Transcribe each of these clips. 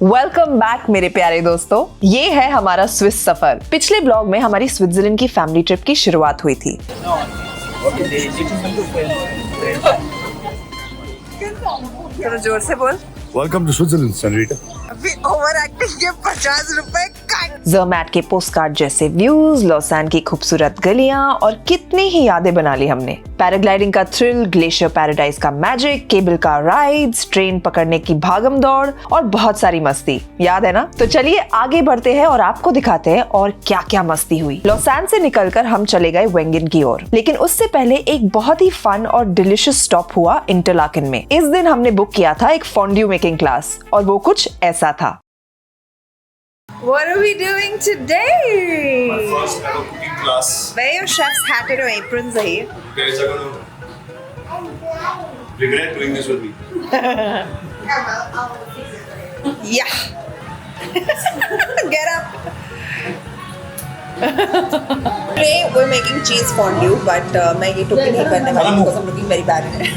Welcome back मेरे प्यारे दोस्तों, ये है हमारा स्विस सफर। पिछले ब्लॉग में हमारी स्विट्जरलैंड की फैमिली ट्रिप की शुरुआत हुई थी। जोर से बोल। Welcome to Switzerland senorita. अभी ओवर एक्टिंग के 50 रुपए कट। ज़र्मैट के पोस्टकार्ड जैसे व्यूज, लॉसान की खूबसूरत गलियां और कितनी ही यादें बना ली हमने। पैराग्लाइडिंग का थ्रिल, ग्लेशियर पैराडाइज का मैजिक, केबल का राइड्स, ट्रेन पकड़ने की भागम दौड़ और बहुत सारी मस्ती। याद है ना? तो चलिए आगे बढ़ते हैं और आपको दिखाते हैं और क्या क्या मस्ती हुई। लॉसान से निकलकर हम चले गए वेंगिन की ओर, लेकिन उससे पहले एक बहुत ही फन और डिलिशियस स्टॉप हुआ इंटरलाकेन में। इस दिन हमने बुक किया था एक फॉन्ड्यू मेकिंग क्लास और वो कुछ ऐसा था। What are we doing today? My first ever cooking class. Wear your chef's hat and your apron, Zahir. Guys are gonna regret doing this with me. Yeah. Get up. Today we're making cheese fondue, but मैं ये टोपी नहीं पहनने वाली because I'm looking very bad in it.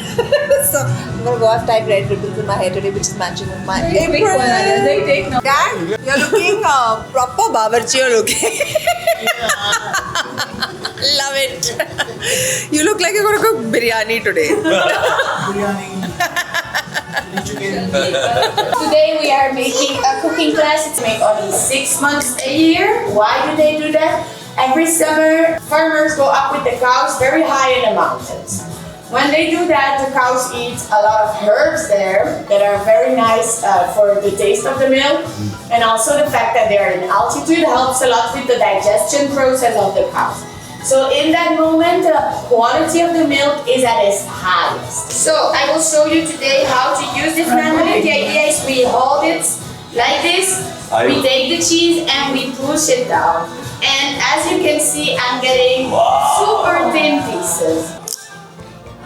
So I'm gonna go have tight red ribbons in my hair today, which is matching with my apron. Dad, you're looking proper bawarchi looking. Love it. You look like you're gonna cook biryani today. Today we are making a cooking class. It's made only 6 months a year. Why do they do that? Every summer, farmers go up with the cows very high in the mountains. When they do that, the cows eat a lot of herbs there that are very nice for the taste of the milk. And also the fact that they are in altitude helps a lot with the digestion process of the cows. So in that moment, the quality of the milk is at its highest. So I will show you today how to use this manually. The idea is we hold it like this, we take the cheese and we push it down. And as you can see, I'm getting super thin pieces.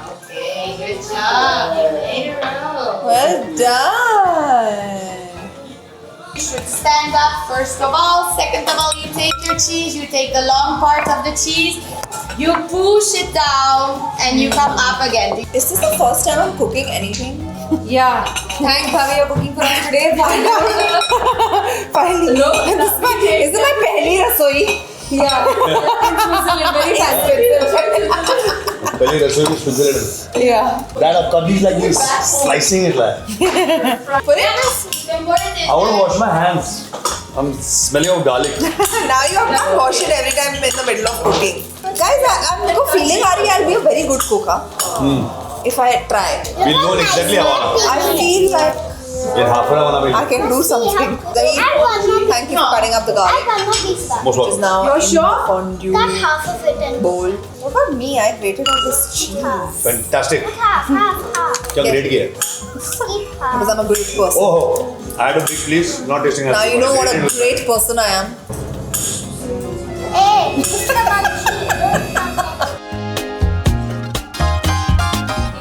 Okay, good job. You made a roll. Well done. You should stand up first of all. Second of all, you take your cheese, you take the long part of the cheese, you push it down, and you come up again. Is this the first time I'm cooking anything? Yeah. Thanks, Bhavi, you're cooking for us today. Finally. No, Is it my पहली रसोई? Yeah. Very fast. पहले रसोई में Switzerland में। Yeah. Dad, अब कभी like this slicing it like. Put it. I want to wash my hands. I'm smelling of garlic. Now you have to wash it every time in the middle of cooking. Guys, I'm feeling I'll be a very good cook, if I try. We'll know exactly how. I feel like In half an hour, I can do something. Thank you for cutting up the garlic. one more pizza. most welcome. Now You're in sure? fondue Cut half of it and bowl. What about me? I grated all this cheese Fantastic. half. क्या grade किया? Eat half. because I'm a great person. Oh, I had a big please. Not tasting. Now you know what a great person I am. Hey, this is the one.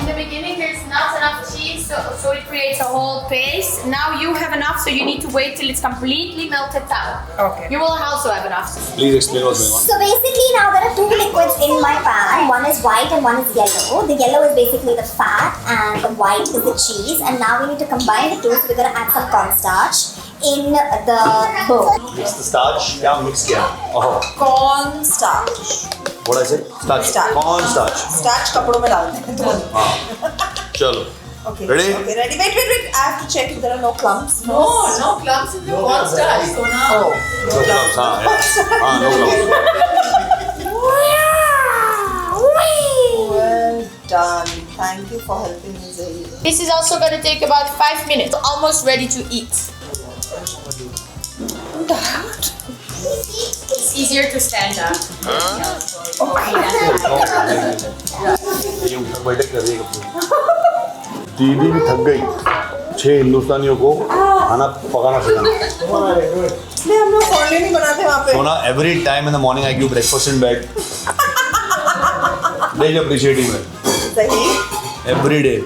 In the beginning, there's not enough cheese, so it creates a whole paste. Now you have enough, so you need to wait till it's completely melted down. Okay. You will also have enough. Please explain what's going on. So basically now there are two liquids in my pan. One is white and one is yellow. The yellow is basically the fat and the white is the cheese. And now we need to combine the two. So we're going to add some cornstarch in the bowl. It's the starch. क्या mix किया? Oh, Corn starch. what I said? Starch. Starch. Corn starch. Starch कपड़ों में डालते हैं. हाँ. चलो. Okay. Ready? Okay, ready. Wait. I have to check if there are no clumps. No clumps in the cornstarch. So now. Oh. No clumps. हाँ. Yeah. हाँ, no clumps. Well done. Thank you for helping me, Zahir. This is also going to take about 5 minutes. Almost ready to eat. It's easier to stand up. ये उठक बैठक कर रही है कब दीदी भी थक गई 6 हिंदुस्तानियों को खाना पकाना सिखाना इसलिए हम लोग फॉन्ड्यू नहीं बनाते वहाँ पे. सोना every time in the morning I give breakfast in bed they appreciating me Zahir, every day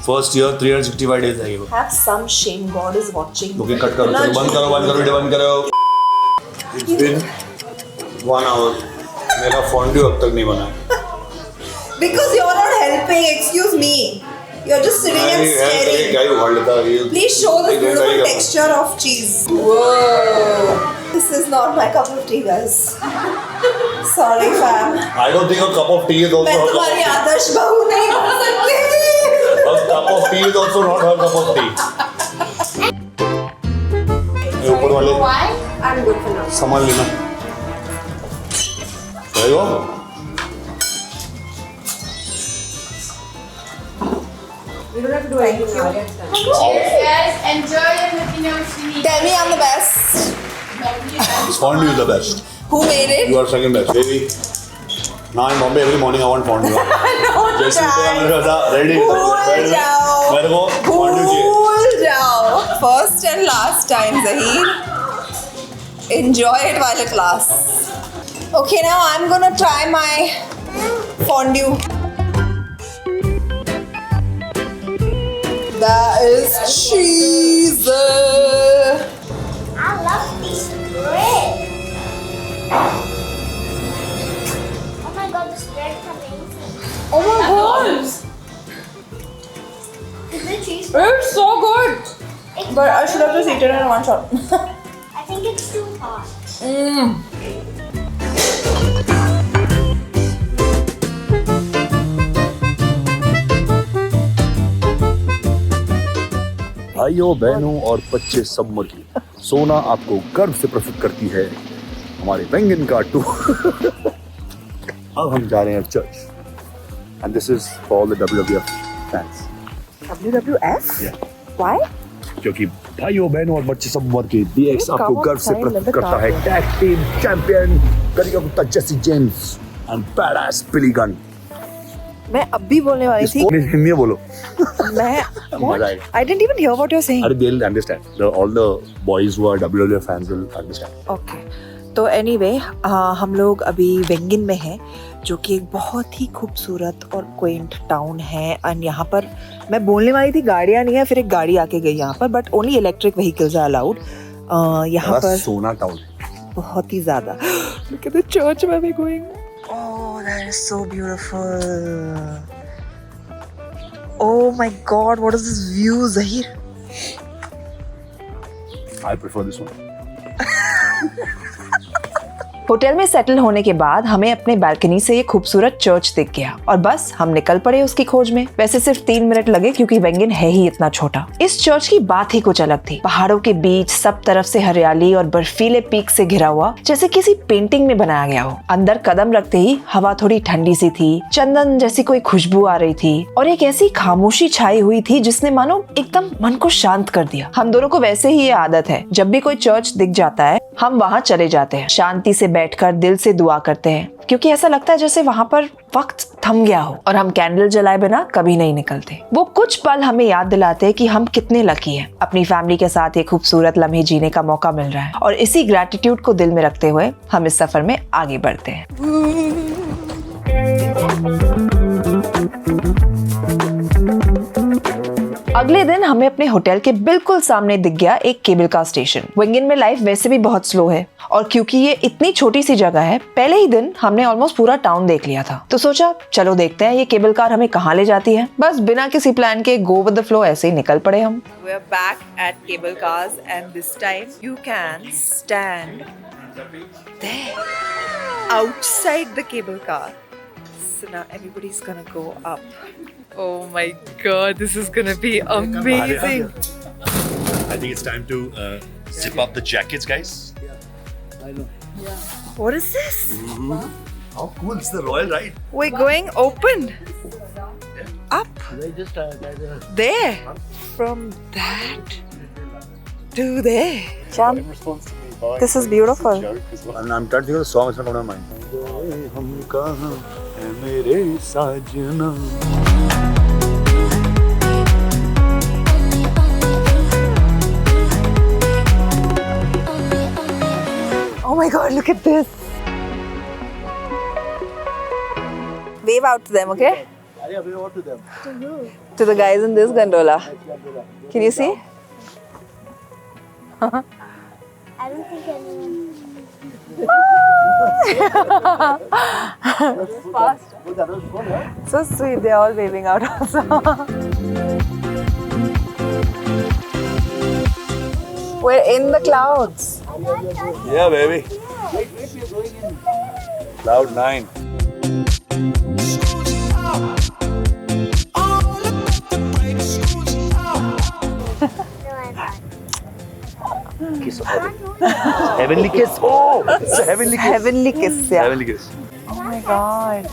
first year 365 days I give have some shame. God is watching. Booking cut करो चलो बंद करो वीडियो बंद करो It's been 1 hour मेरा फॉन्ड्यू अब तक नहीं बना Because you're not helping. Excuse me. You're just sitting and staring. क्या ही उखाड़ लेता है ये? Please show the beautiful texture of cheese. Whoa. This is not my cup of tea, guys. Sorry, fam. I don't think a cup of tea is also मैं her cup तुम्हारी of tea. आदर्श बहू नहीं बन सकती. A cup of tea is also not her cup of tea. ये ऊपर वाले Why? I'm good for now. सामान लेना. There you go. We don't have to do anything. Cheers, guys. Enjoy and let me know if you need. Tell me I'm the best. Fondue is the best. Who made it? You are second best, baby. Now in Bombay, every morning I want fondue. जैसे मेरे साथ ready. भूल जाओ. मेरे को fondue चाहिए. भूल जाओ. First and last time, Zahir. Enjoy it while it lasts. Okay, now I'm gonna try my fondue. That is cheese. I love these bread. Oh my god, this bread is amazing. Oh my god. Is the cheese? It's so good. But I should have just eaten it in one shot. I think it's too hot. भाइयों बहनों और बच्चे सब की सोना आपको गर्व से प्रस्तुत करती है हमारे व्यंजन का टूर. अब हम जा रहे हैं church and this is for the WWF fans. WWF? Why? क्योंकि भाइयों बहनों और बच्चे सब की DX आपको गर्व से प्रस्तुत करता है tag team champion Kanika Gupta, Jesse James and badass Billy Gunn. मैं अब भी बोलने वाली थी. हिंदी में बोलो. मैं मजा आएगा. I didn't even hear what you're saying. अरे they'll understand. All the boys who are WWF fans will understand. Okay तो एनीवे हम लोग अभी वेंगिन में हैं जो कि एक बहुत ही खूबसूरत और क्वेंट टाउन है. एंड यहाँ पर मैं बोलने वाली थी गाड़ियाँ नहीं है, फिर एक गाड़ी आके गई यहाँ पर, but only electric vehicles are allowed यहाँ पर. सोना टाउन बहुत ही ज़्यादा. Look at the church where we're going. Oh, that is so beautiful. Oh my God, what is this view, Zahir? I prefer this one. Hotel में settle होने के बाद हमें अपने बालकनी से ये खूबसूरत चर्च दिख गया और बस हम निकल पड़े उसकी खोज में. वैसे सिर्फ 3 मिनट लगे क्योंकि वेंगिन है ही इतना छोटा. इस चर्च की बात ही कुछ अलग थी. पहाड़ों के बीच सब तरफ से हरियाली और बर्फीले पीक से घिरा हुआ, जैसे किसी पेंटिंग में बनाया गया हो. अंदर कदम रखते ही हवा थोड़ी ठंडी सी थी, चंदन जैसी कोई खुशबू आ रही थी और एक ऐसी खामोशी छाई हुई थी जिसने मानो एकदम मन को शांत कर दिया. हम दोनों को वैसे ही ये आदत है, जब भी कोई चर्च दिख जाता है हम वहाँ चले जाते हैं, शांति से बैठकर दिल से दुआ करते हैं, क्योंकि ऐसा लगता है जैसे वहाँ पर वक्त थम गया हो और हम कैंडल जलाए बिना कभी नहीं निकलते. वो कुछ पल हमें याद दिलाते हैं कि हम कितने लकी हैं. अपनी फैमिली के साथ ये खूबसूरत लम्हे जीने का मौका मिल रहा है और इसी ग्रैटिट्यूड को दिल में रखते हुए हम इस सफर में आगे बढ़ते हैं. अगले दिन हमें अपने होटल के बिल्कुल सामने दिख गया एक केबल कार स्टेशन. वेंगिन में लाइफ वैसे भी बहुत स्लो है और क्योंकि ये इतनी छोटी सी जगह है, पहले ही दिन हमने ऑलमोस्ट पूरा टाउन देख लिया था. तो सोचा चलो देखते हैं ये केबल कार हमें कहाँ ले जाती है. बस बिना किसी प्लान के गो विद द फ्लो ऐसे ही निकल पड़े हम. We are back at cable cars and this time you can stand there outside the cable car. So now everybody's gonna go up. Oh my God, this is gonna be amazing. I think it's time to zip up the jackets, guys. What is this? How cool! It's the royal ride. We're going open. Up. There. From that to there. Cham, this is beautiful. And I'm trying to think of the song. It's not on my mind. हम कहाँ है मेरे साजना. Oh my God, look at this. Wave out to them, okay? Wave out to them. To the guys in this gondola. Can you see? I don't think anyone. So sweet, they're all waving out also. We're in the clouds. Yeah, baby. Cloud 9. Kiss of heaven. Heavenly kiss. Oh, it's a heavenly kiss. Heavenly kiss, yeah. Heavenly kiss. Oh my god.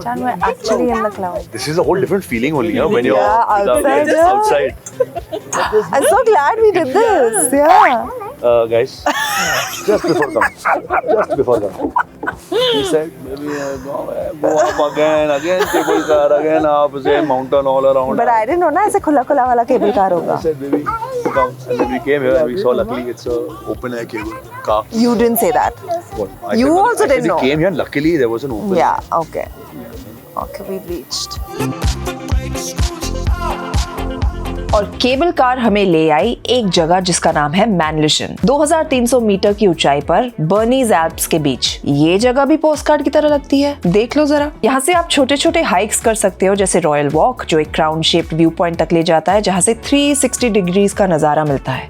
Chan, we're actually in the clouds. This is a whole different feeling only, huh? When you're outside, yeah. outside. I'm so glad we did this. Yeah. Guys, just before come. He said, maybe go up again, cable car again, up, say mountain all around. But I didn't know na ऐसे खुला वाला cable car I होगा. said, baby, come. And then we came here and we saw, luckily, it's a open air cable car. You didn't say that. What? You also didn't know. We came here, luckily there was an open. Yeah. Okay. Okay, we've reached. और cable car हमें ले आई एक जगह जिसका नाम है मैनलिशन, 2300 metre की ऊंचाई पर बर्नीज एल्प्स के बीच। ये जगह भी पोस्टकार्ड की तरह लगती है, देख लो जरा। यहाँ से आप छोटे छोटे हाइक्स कर सकते हो, जैसे रॉयल वॉक जो एक क्राउन शेप्ड व्यू पॉइंट तक ले जाता है, जहाँ से 360 डिग्रीज का नजारा मिलता है।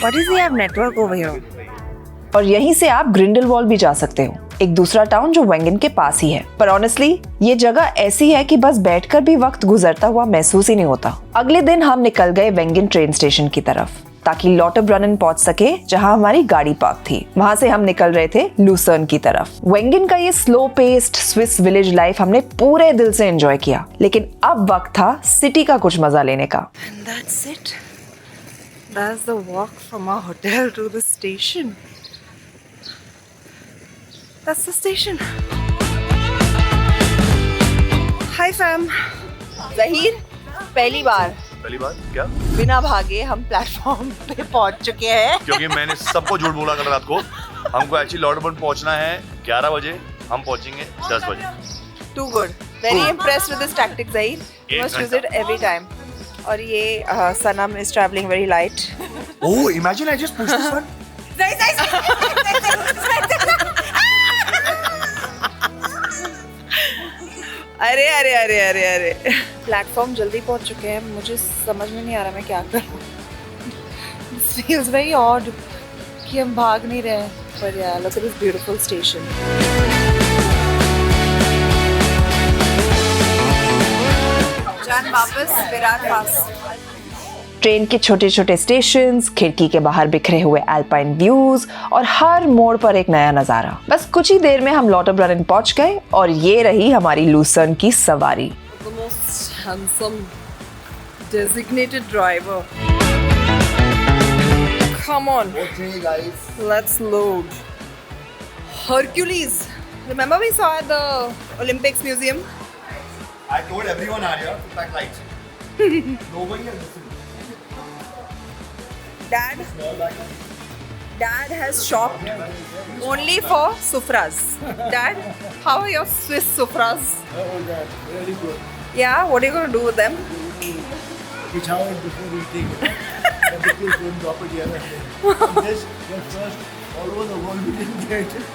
What is the network over here? और यहीं से आप ग्रिंडल वॉल भी जा सकते हो, एक दूसरा टाउन जो वेंगन के पास ही है। पर ऑनेस्टली ये जगह ऐसी है कि बस बैठकर भी वक्त गुजरता हुआ महसूस ही नहीं होता। अगले दिन हम निकल गए वेंगन ट्रेन स्टेशन की तरफ ताकि लॉटरब्रनन पहुंच सके, जहां हमारी गाड़ी पार्क थी। वहां से हम निकल रहे थे लूसर्न की तरफ। वेंगन का ये slow paced Swiss village life हमने पूरे दिल से एंजॉय किया, लेकिन अब वक्त था सिटी का कुछ मजा लेने का। And that's it. That's the walk from our hotel to the station. That's the station. Hi fam. Zahir, पहली बार क्या? बिना भागे हम प्लेटफॉर्म पे पहुंच चुके हैं। क्योंकि मैंने सबको झूठ बोला कल रात को। हमको एक्चुअली लॉटरबर्न पहुंचना है 11 बजे, हम पहुंचेंगे 10 बजे। Too good. Very impressed with this tactic, Zahir. You must use it every time. और ये Sanam is traveling very light. Oh, imagine I just pushed this one. अरे प्लेटफॉर्म जल्दी पहुंच चुके हैं, मुझे समझ में नहीं आ रहा मैं क्या करूं। This feels very odd कि हम भाग नहीं रहे हैं, पर yeah, look at this beautiful station. जान वापस विराट पास। ट्रेन के छोटे छोटे स्टेशंस, खिड़की के बाहर बिखरे हुए एल्पाइन व्यूज और हर मोड़ पर एक नया नजारा। बस कुछ ही देर में हम लॉटरब्रनन पहुंच गए और ये रही हमारी लूसर्न की सवारी। The most handsome designated driver. Come on. Okay, guys. Let's load. Hercules. Remember we saw at the Olympics Museum? I told everyone earlier to pack lights. Nobody has listened. Dad has shopped only for sufras. Dad, how are your Swiss sufras? Oh, God, very good. Yeah, what are you going to do with them? We chow it before eating. And the kids don't drop it here and there. And this was first all over the world. We didn't get it.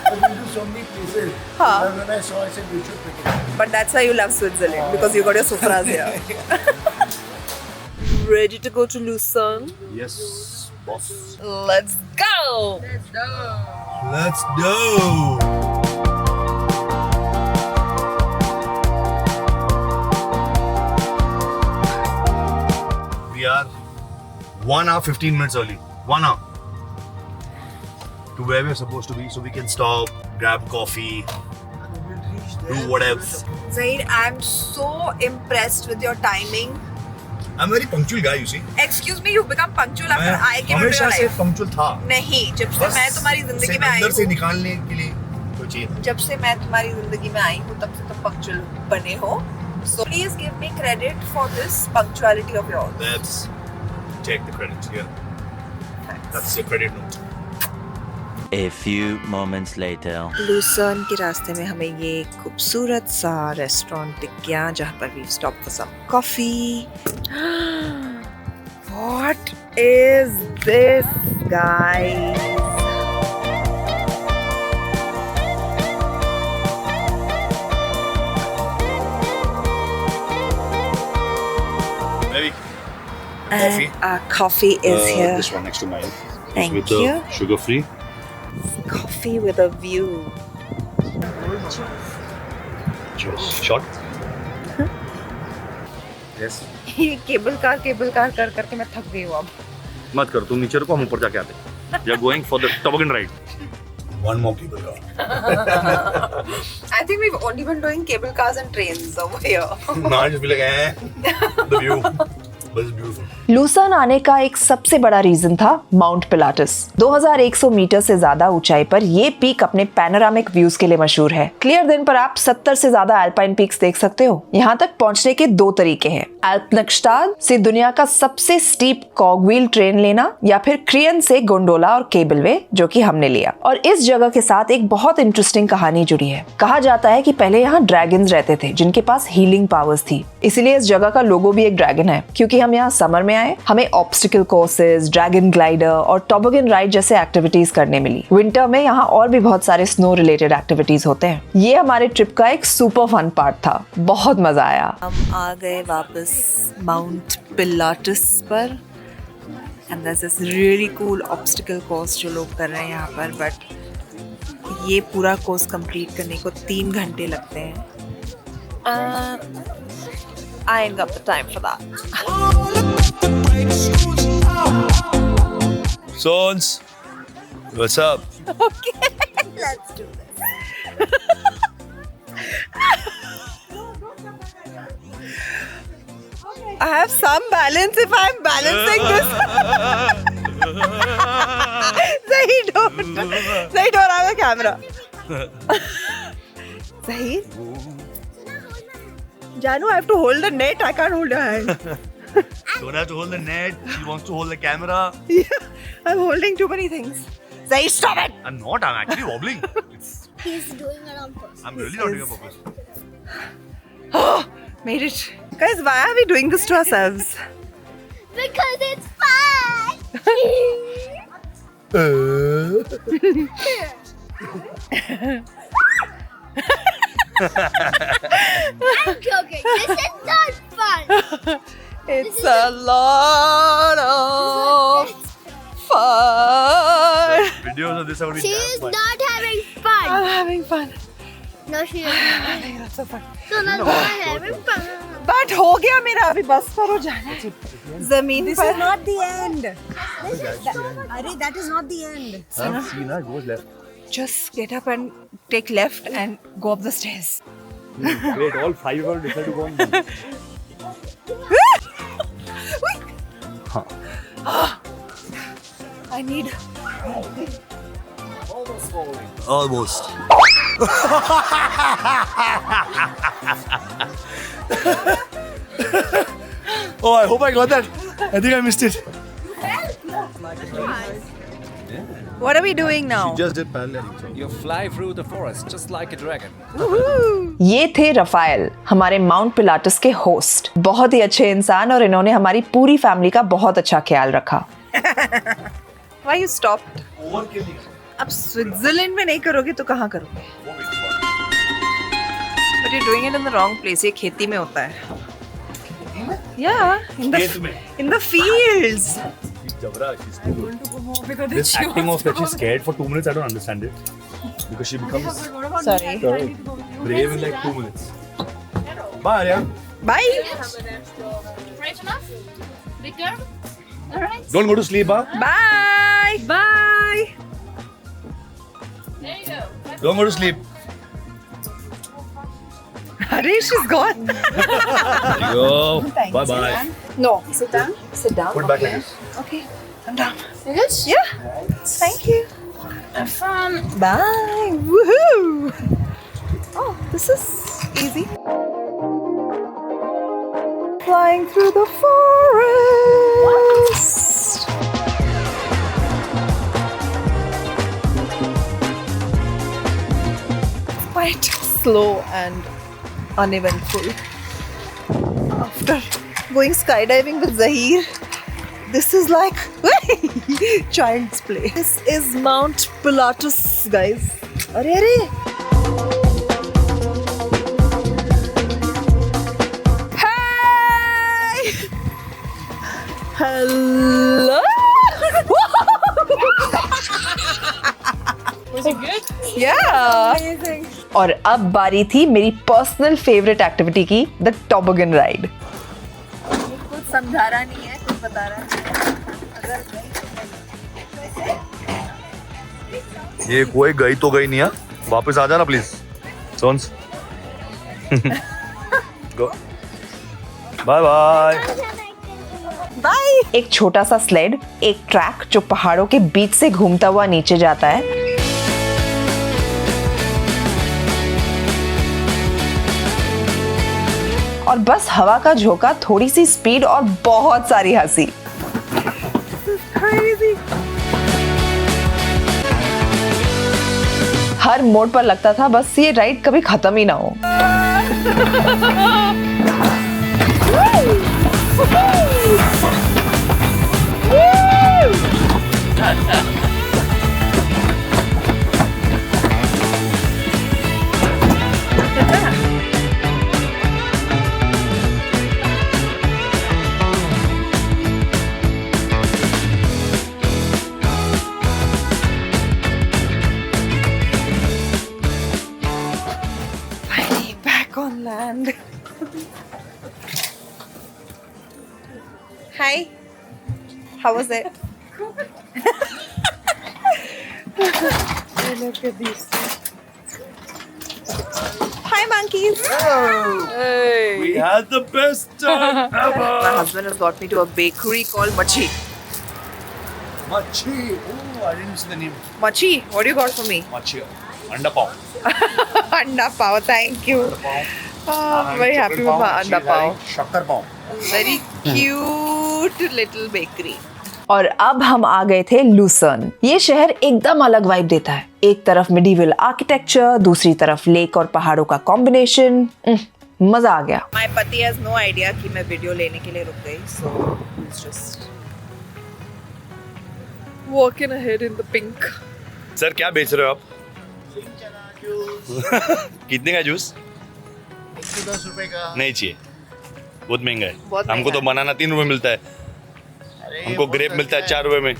I've been to so many places. Huh. And when I saw, I said, we should pick it up. But that's why you love Switzerland, because you got your sufras here. Ready to go to Lucerne? Yes, boss. Let's go! Let's go. We are 1 hour 15 minutes early. 1 hour to where we're supposed to be, so we can stop, grab coffee, do whatever. Zahir, I'm so impressed with your timing. I'm a very punctual guy, you see. Excuse me, you've become punctual after I came into हमेशा your से life. punctual था। नहीं, जब से मैं तुम्हारी जिंदगी में आई अंदर से हूँ, निकालने के लिए कोई चाहिए था। जब से मैं तुम्हारी जिंदगी में आई हूँ, तब से तुम punctual बने हो. So please give me credit for this punctuality of yours. Let's take the credit here. That's your credit note. A few moments later. Lucerne के रास्ते में हमें ये खूबसूरत सा रेस्टोरेंट दिख गया, जहाँ पर we stopped for some coffee. What is this, guys? Coffee. Coffee is here. This one next to mine. Thank with you. the sugar free. Coffee with a view. Cheers. Shot. Yes. ये cable car कर करके मैं थक गई हूँ अब. मत कर, तुम नीचे रुको, हम ऊपर जाके आते हैं. We are going for the toboggan ride. One more cable car. I think we've only been doing cable cars and trains over here. No, I just feel like, the view. But it's beautiful. लूसान आने का एक सबसे बड़ा reason था mount Pilatus. 2100 metre से ज्यादा ऊंचाई पर ये पीक अपने पैनोरामिक व्यूज के लिए मशहूर है. क्लियर दिन पर आप 70 से ज्यादा अल्पाइन पीक्स देख सकते हो. यहाँ तक पहुँचने के 2 तरीके हैं. अल्पनगस्टाड से दुनिया का सबसे स्टीप कॉगव्हील ट्रेन लेना या फिर क्रियन से गोंडोला और केबलवे, जो कि हमने लिया. और इस जगह के साथ एक बहुत इंटरेस्टिंग कहानी जुड़ी है. कहा जाता है कि पहले यहाँ ड्रैगन्स रहते थे जिनके पास हीलिंग पावर्स थी. इसीलिए इस जगह का लोगो भी एक ड्रैगन है. क्योंकि हम यहाँ समर में आए, हमें ऑब्स्टिकल कोर्सेज, ड्रैगन ग्लाइडर और टॉबोगन राइड जैसे एक्टिविटीज करने मिली. विंटर में यहाँ और भी बहुत सारे स्नो रिलेटेड एक्टिविटीज होते हैं. ये हमारे ट्रिप का एक सुपर फन पार्ट था. बहुत मजा आया. हम आ गए वापस माउंट पिलाटस पर. And this is really cool obstacle course जो लोग कर रहे हैं यहाँ पर. बट ये पूरा कोर्स कंप्लीट करने को 3 घंटे लगते हैं. I ain't got the time for that. Sons, what's up? Okay, let's do this. I have some balance if I'm balancing this. Zahid, don't have a camera. Zahid? Janu, I have to hold the net. I can't hold your hand. Don't have to hold the net. She wants to hold the camera. Yeah, I'm holding too many things. Zahid, stop it! I'm not. I'm actually wobbling. He's doing it on purpose. I'm really not doing it on purpose. Oh, made it. Guys, why are we doing this to ourselves? Because it's fun! I'm joking. This is not fun. It's a lot of fun. Videos of this are going to She be is fun. not having fun. I'm having fun. No, she isn't. I think that's so fun. So not having fun. But हो गया मेरा अभी बस करो जाना है जमीन पर. Not the end. Are that is not the end. Sina goes left. Just get up and take left and go up the stairs. Great, all 5 of us decide to go on. I need. Almost. Oh, I hope I got that. I think I missed it. What are we doing now? Just did parallel. You fly through the forest just like a dragon. ये थे Rafale, हमारे mount Pilatus के host. बहुत ही अच्छे इंसान और इन्होंने हमारी पूरी फैमिली का बहुत अच्छा ख्याल रखा. Why you stopped? अब स्विट्जरलैंड में नहीं करोगे तो कहाँ करोगे? But you're doing it in the wrong place. ये खेती में होता है. Yeah, in the fields. This acting of that she's scared for 2 minutes, I don't understand it. Because she becomes Sorry. brave in like 2 minutes. Bye, Arya. Bye. Right enough? Bigger? Alright. Don't go to sleep, huh? Bye. Bye. There you go. Don't go to sleep. Harish is gone. Yo. Bye bye. No. Sit down. Sit down. Put back like this. Okay. I'm down. You good? Yeah. Thank you. Have fun. Bye. Woohoo. Oh, this is easy. Flying through the forest. Quite slow and uneventful. After going skydiving with Zahir, this is like child's play. This is Mount Pilatus, guys. Arey, arey. Hey! Hello. Was it good? Yeah. और अब बारी थी मेरी personal favourite activity की, the टॉबोगन ride. कुछ समझा रहा नहीं है, कुछ बता रहा है। ये कोई गई तो गई नहीं है, वापस आ जाना please sons. Bye bye bye. एक छोटा सा स्लेड, एक ट्रैक जो पहाड़ों के बीच से घूमता हुआ नीचे जाता है, और बस हवा का झोंका, थोड़ी सी स्पीड और बहुत सारी हंसी। हर मोड़ पर लगता था बस ये राइड कभी खत्म ही ना हो। Back on land. Hi. How was it? Look at these. Hi, monkeys. Hey. We had the best time ever. My husband has got me to a bakery called Machi. Machi. Oh, I didn't see the name. Machi, what do you got for me? Machi. Anda pav. Anda pav, thank you. I'm very happy with my anda pav. Shakkar pav. Very cute little bakery. और अब हम आ गए थे lucerne. ये शहर एकदम अलग vibe देता है। एक तरफ मिडीवल आर्किटेक्चर, दूसरी तरफ लेक और पहाड़ों का कॉम्बिनेशन। मजा आ गया। My पति has no idea कि मैं वीडियो लेने के लिए रुक गई, so he's just walking ahead in the pink. Sir क्या बेच रहे हो आप? कितने का जूस? 110 रुपए का। नहीं चाहिए, बहुत महंगा है। बहुत हमको महंगा तो बनाना 3 रुपए मिलता है, हमको ग्रेप मिलता है 4 रुपए में।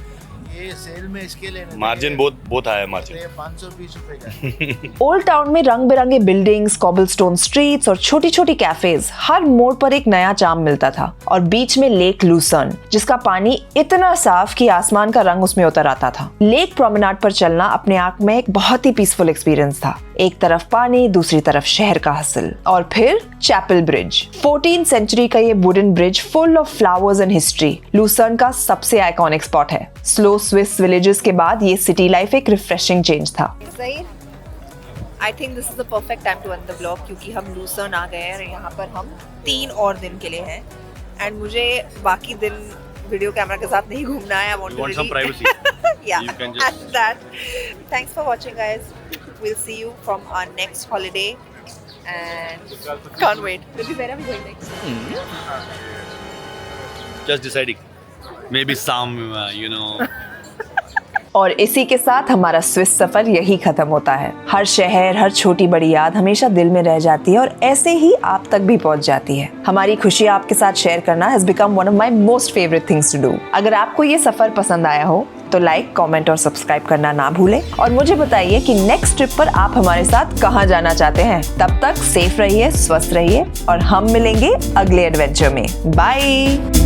ये सेल में इसके लेने मार्जिन बहुत आया मार्जिन। 520 रुपए का। ओल्ड टाउन में रंग बिरंगे बिल्डिंग्स, कॉबलस्टोन स्ट्रीट्स और छोटी छोटी कैफेज, हर मोड़ पर एक नया चार्म मिलता था। और बीच में लेक लूसर्न, जिसका पानी इतना साफ कि आसमान का रंग उसमें उतर आता था। लेक प्रोमेनाड पर चलना अपने आप में एक बहुत ही पीसफुल एक्सपीरियंस था। एक तरफ पानी, दूसरी तरफ शहर का हसल। और फिर चैपल ब्रिज, 14th सेंचुरी का ये wooden bridge full of flowers and history, lucerne का सबसे आइकॉनिक स्पॉट है। स्लो स्विस विलेजेस के बाद ये सिटी लाइफ एक रिफ्रेशिंग चेंज था। I think this is the perfect time to end the vlog क्योंकि हम लूसर्न आ गए हैं और यहाँ पर हम 3 और दिन के लिए हैं। एंड मुझे बाकी दिन वीडियो कैमरा के साथ नहीं घूमना है। I want some privacy. Yeah, you can just... that. Thanks for watching, guys. We'll see you from our next holiday and can't wait. Where are we going next? Just deciding. Maybe some, you know. और इसी के साथ हमारा Swiss सफर यही खत्म होता है। हर शहर, हर छोटी बड़ी याद हमेशा दिल में रह जाती है और ऐसे ही आप तक भी पहुंच जाती है। हमारी खुशी आपके साथ शेयर करना has become one of my most favourite things to do. अगर आपको ये सफर पसंद आया हो तो लाइक, कमेंट और सब्सक्राइब करना ना भूलें और मुझे बताइए कि नेक्स्ट ट्रिप पर आप हमारे साथ कहाँ जाना चाहते हैं। तब तक सेफ रहिए, स्वस्थ रहिए और हम मिलेंगे अगले एडवेंचर में। बाय।